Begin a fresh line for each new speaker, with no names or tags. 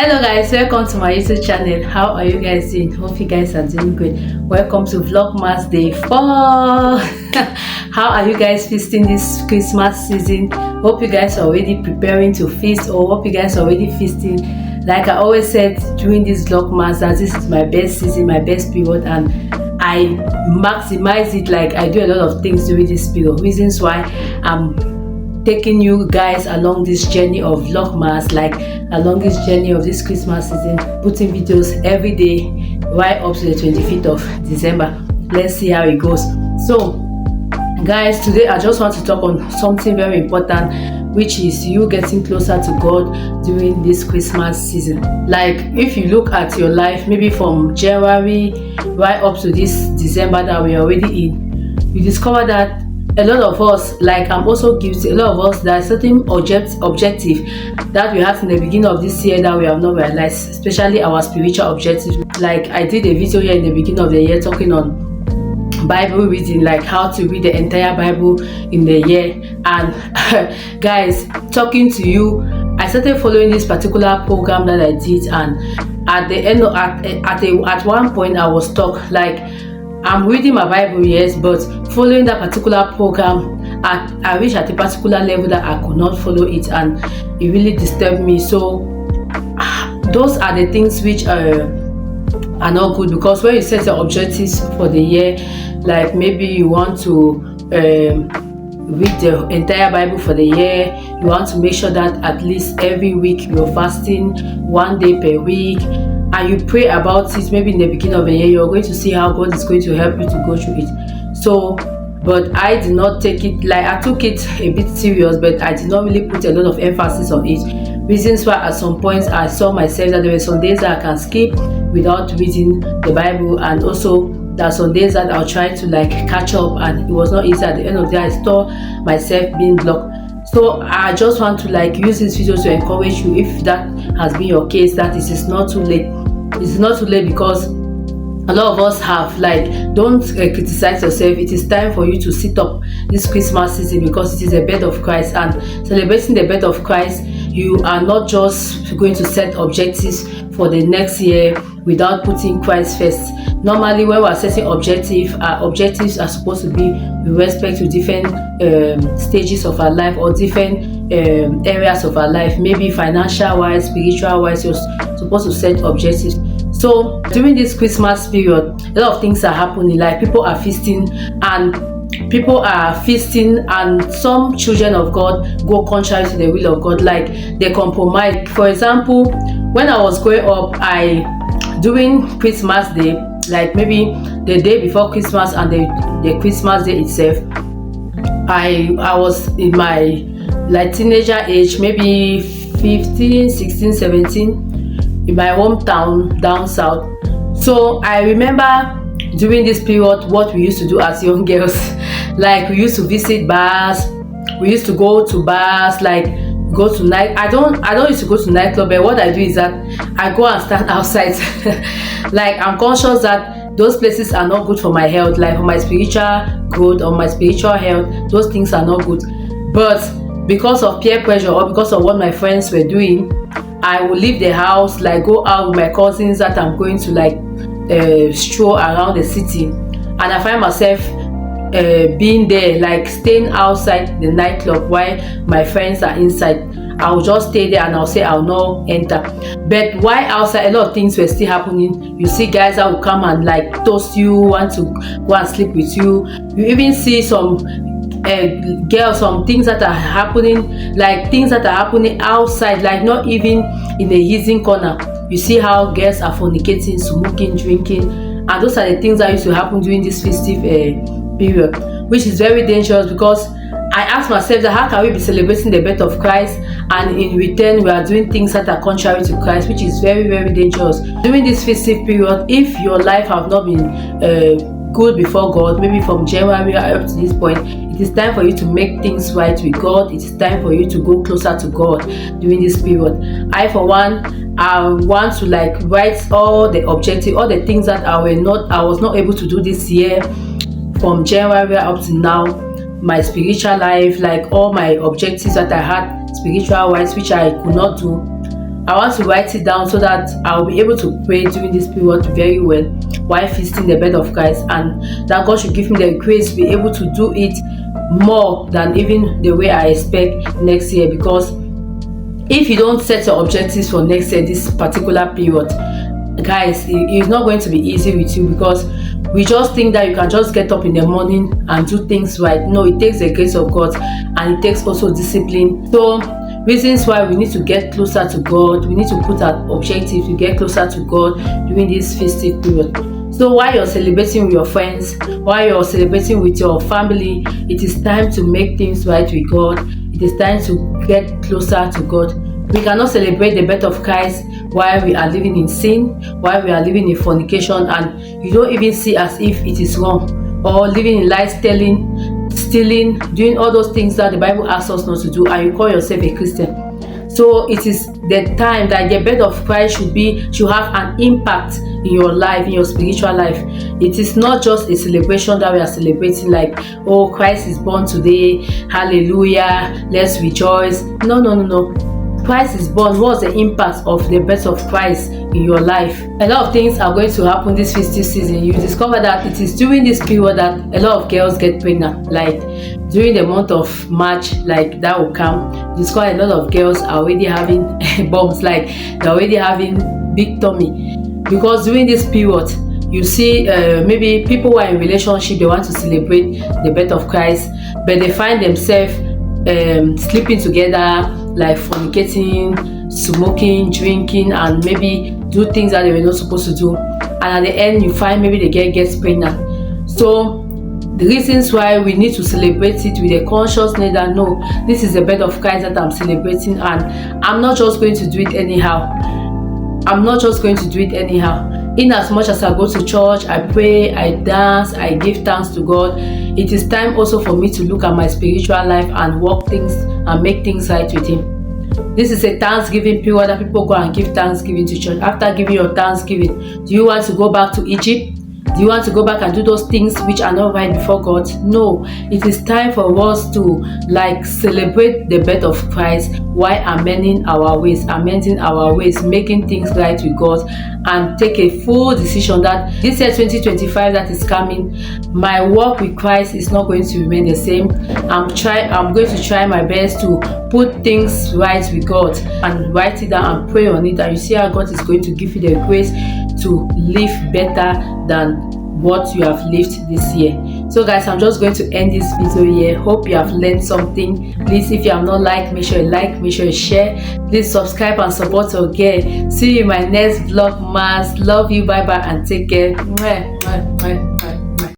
Hello guys, welcome to my YouTube channel. How are you guys doing? Hope you guys are doing great. Welcome to Vlogmas Day 4. How are you guys feasting this Christmas season? Hope you guys are already preparing to feast, or hope you guys are already feasting. Like I always said during this Vlogmas, that this is my best season, my best period, and I maximize it. Like I do a lot of things during this period. Reasons why I'm taking you guys along this journey of Vlogmas, like along this journey of this Christmas season, putting videos every day right up to the 25th of December. Let's see how it goes. So guys, today I just want to talk on something very important, which is you getting closer to God during this Christmas season. Like if you look at your life, maybe from January right up to this December that we are already in, you discover that a lot of us, like I'm also guilty, a lot of us, there are certain objective that we have in the beginning of this year that we have not realized, especially our spiritual objective. Like I did a video here in the beginning of the year talking on Bible reading, like how to read the entire Bible in the year. And guys, talking to you, I started following this particular program that I did, and at the end of, at one point I was stuck. Like I'm reading my Bible, yes, but following that particular program, I reached at a particular level that I could not follow it, and it really disturbed me. So those are the things which are not good, because when you set your objectives for the year, like maybe you want to read the entire Bible for the year, you want to make sure that at least every week you're fasting 1 day per week, and you pray about it. Maybe in the beginning of the year, you're going to see how God is going to help you to go through it. So, but I did not take it, like I took it a bit serious, but I did not really put a lot of emphasis on it. Reasons why at some points I saw myself that there were some days that I can skip without reading the Bible, and also there are some days that I'll try to like catch up, and it was not easy. At the end of the day, I saw myself being blocked. So I just want to like use this video to encourage you, if that has been your case, that it is not too late. It's not too late, because a lot of us have, like, don't criticize yourself. It is time for you to sit up this Christmas season, because it is a birth of Christ, and celebrating the birth of Christ, you are not just going to set objectives for the next year without putting Christ first. Normally when we are setting objectives, our objectives are supposed to be with respect to different stages of our life, or different areas of our life. Maybe financial wise, spiritual wise, you're supposed to set objectives. So during this Christmas period, a lot of things are happening. Like people are feasting, and some children of God go contrary to the will of God, like they compromise. For example, when I was growing up, during Christmas Day, like maybe the day before Christmas and the Christmas Day itself, I was in my like teenager age, maybe 15, 16, 17, in my hometown down south. So I remember during this period what we used to do as young girls. Like we used to visit bars, we used to go to bars, like go to night. I don't used to go to nightclub, but what I do is that I go and stand outside. Like I'm conscious that those places are not good for my health, like for my spiritual growth or my spiritual health. Those things are not good. But because of peer pressure, or because of what my friends were doing, I will leave the house, like go out with my cousins that I'm going to like stroll around the city, and I find myself being there, like staying outside the nightclub while my friends are inside. I'll just stay there and I'll say I'll not enter. But while outside, a lot of things were still happening. You see guys that will come and like toast you, want to go and sleep with you. You even see some girls, some things that are happening, like things that are happening outside, like not even in the hidden corner. You see how girls are fornicating, smoking, drinking, and those are the things that used to happen during this festive period, which is very dangerous. Because I asked myself that how can we be celebrating the birth of Christ, and in return we are doing things that are contrary to Christ, which is very, very dangerous. During this festive period, if your life have not been good before God, maybe from January up to this point, it is time for you to make things right with God. It is time for you to go closer to God during this period. I for one, I want to like write all the objectives, all the things that I was not able to do this year from January up to now. My spiritual life, like all my objectives that I had spiritual wise, which I could not do, I want to write it down so that I'll be able to pray during this period very well while feasting the bed of Christ, and that God should give me the grace to be able to do it more than even the way I expect next year. Because if you don't set your objectives for next year, this particular period, guys, it's not going to be easy with you, because we just think that you can just get up in the morning and do things right. No, it takes the grace of God, and it takes also discipline. So reasons why we need to get closer to God, we need to put our objective to get closer to God during this festive period. So while you're celebrating with your friends, while you're celebrating with your family, it is time to make things right with God. It is time to get closer to God. We cannot celebrate the birth of Christ while we are living in sin, while we are living in fornication, and you don't even see as if it is wrong, or living in lies, stealing, doing all those things that the Bible asks us not to do, and you call yourself a Christian. So it is the time that the birth of Christ should have an impact in your life, in your spiritual life. It is not just a celebration that we are celebrating like, oh, Christ is born today, hallelujah, let's rejoice. No. Christ is born. What's the impact of the birth of Christ in your life? A lot of things are going to happen this festive season. You discover that it is during this period that a lot of girls get pregnant. Like during the month of March, like that will come. You discover a lot of girls are already having bumps, like they're already having big tummy. Because during this period, you see maybe people who are in relationship, they want to celebrate the birth of Christ, but they find themselves sleeping together, like fornicating, smoking, drinking, and maybe do things that they were not supposed to do. And at the end, you find maybe the girl gets pregnant. So the reasons why we need to celebrate it with a consciousness that no, this is the birth of Christ that I'm celebrating, and I'm not just going to do it anyhow. In as much as I go to church, I pray, I dance, I give thanks to God, it is time also for me to look at my spiritual life and work things and make things right with Him. This is a Thanksgiving period that people go and give Thanksgiving to church. After giving your Thanksgiving, do you want to go back to Egypt? Do you want to go back and do those things which are not right before God? No, it is time for us to celebrate the birth of Christ while amending our ways, making things right with God, and take a full decision that this year 2025 that is coming, my walk with Christ is not going to remain the same. I'm going to try my best to put things right with God and write it down and pray on it, and you see how God is going to give you the grace to live better than what you have lived this year. So guys, I'm just going to end this video here. Hope you have learned something. Please, if you have not liked, make sure you like, make sure you share. Please subscribe and support your girl. See you in my next Vlogmas. Love you, bye bye, and take care.